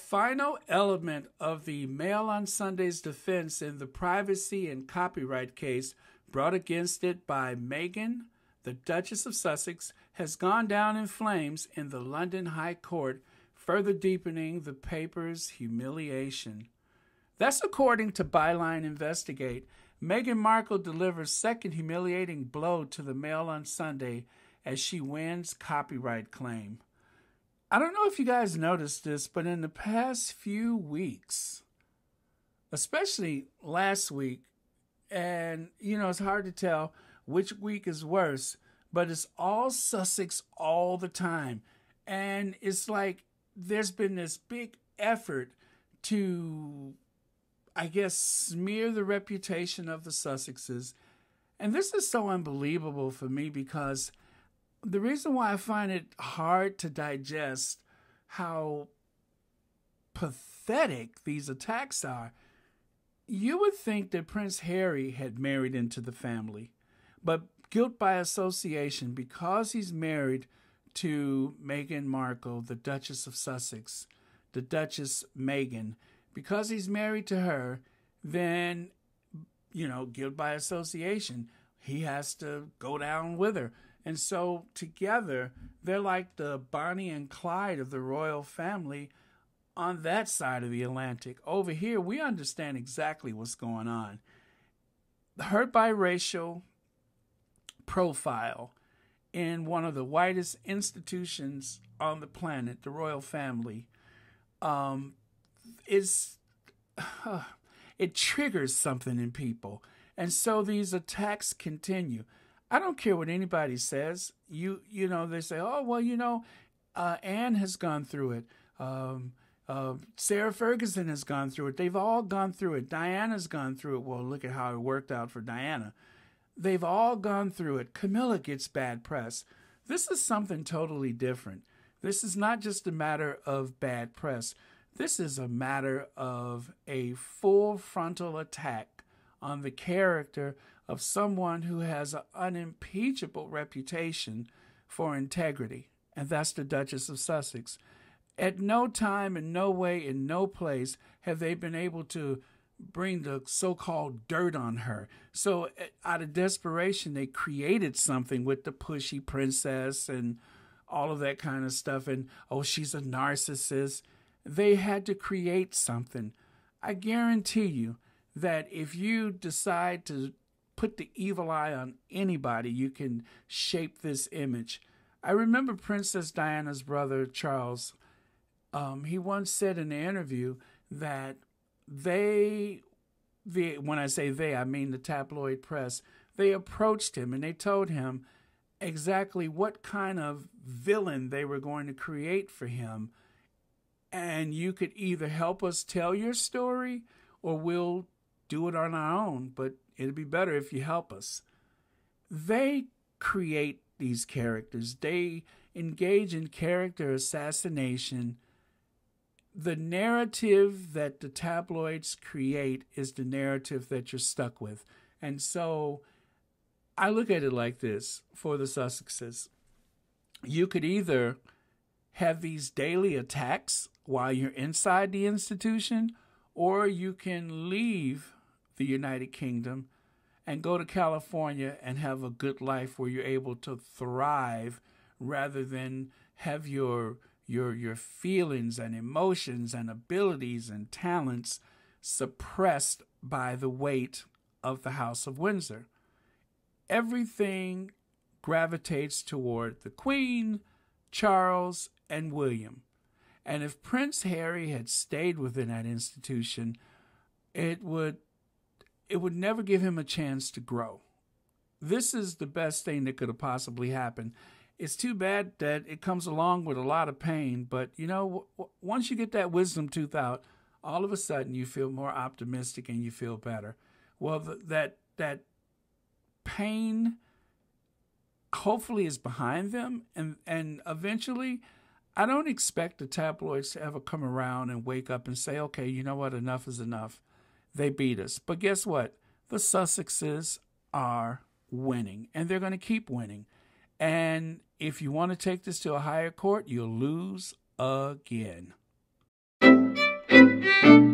final element of the Mail on Sunday's defense in the privacy and copyright case brought against it by Meghan, the Duchess of Sussex, has gone down in flames in the London High Court, further deepening the paper's humiliation. That's according to Byline Investigate. Meghan Markle delivers second humiliating blow to the Mail on Sunday as she wins copyright claim. I don't know if you guys noticed this, but in the past few weeks, especially last week, and, it's hard to tell which week is worse, but it's all Sussex all the time. And it's like there's been this big effort to, I guess, smear the reputation of the Sussexes. And this is so unbelievable for me because the reason why I find it hard to digest how pathetic these attacks are, you would think that Prince Harry had married into the family, but guilt by association because he's married to Meghan Markle, the Duchess of Sussex, the Duchess Meghan, because he's married to her, then, guilt by association, he has to go down with her. And so together, they're like the Bonnie and Clyde of the royal family on that side of the Atlantic. Over here, we understand exactly what's going on. Her biracial profile in one of the whitest institutions on the planet, the royal family, it triggers something in people. And so these attacks continue. I don't care what anybody says. They say, oh, well, Anne has gone through it. Sarah Ferguson has gone through it. They've all gone through it. Diana's gone through it. Well, look at how it worked out for Diana. They've all gone through it. Camilla gets bad press. This is something totally different. This is not just a matter of bad press. This is a matter of a full frontal attack on the character of someone who has an unimpeachable reputation for integrity, and that's the Duchess of Sussex. At no time, in no way, in no place have they been able to bring the so-called dirt on her. So out of desperation, they created something with the pushy princess and all of that kind of stuff, and, oh, she's a narcissist. They had to create something. I guarantee you that if you decide to put the evil eye on anybody, you can shape this image. I remember Princess Diana's brother, Charles. He once said in an interview that when I say they, I mean the tabloid press, they approached him and they told him exactly what kind of villain they were going to create for him. And you could either help us tell your story or we'll do it on our own, but it'd be better if you help us. They create these characters. They engage in character assassination. The narrative that the tabloids create is the narrative that you're stuck with. And so I look at it like this for the Sussexes. You could either have these daily attacks while you're inside the institution, or you can leave the United Kingdom and go to California and have a good life where you're able to thrive rather than have your feelings and emotions and abilities and talents suppressed by the weight of the House of Windsor. Everything gravitates toward the Queen, Charles, and William. And if Prince Harry had stayed within that institution, it would never give him a chance to grow. This is the best thing that could have possibly happened. It's too bad that it comes along with a lot of pain, but once you get that wisdom tooth out, all of a sudden you feel more optimistic and you feel better. Well, that pain hopefully is behind them, and eventually, I don't expect the tabloids to ever come around and wake up and say, okay, you know what, enough is enough. They beat us. But guess what? The Sussexes are winning, and they're going to keep winning. And if you want to take this to a higher court, you'll lose again. you.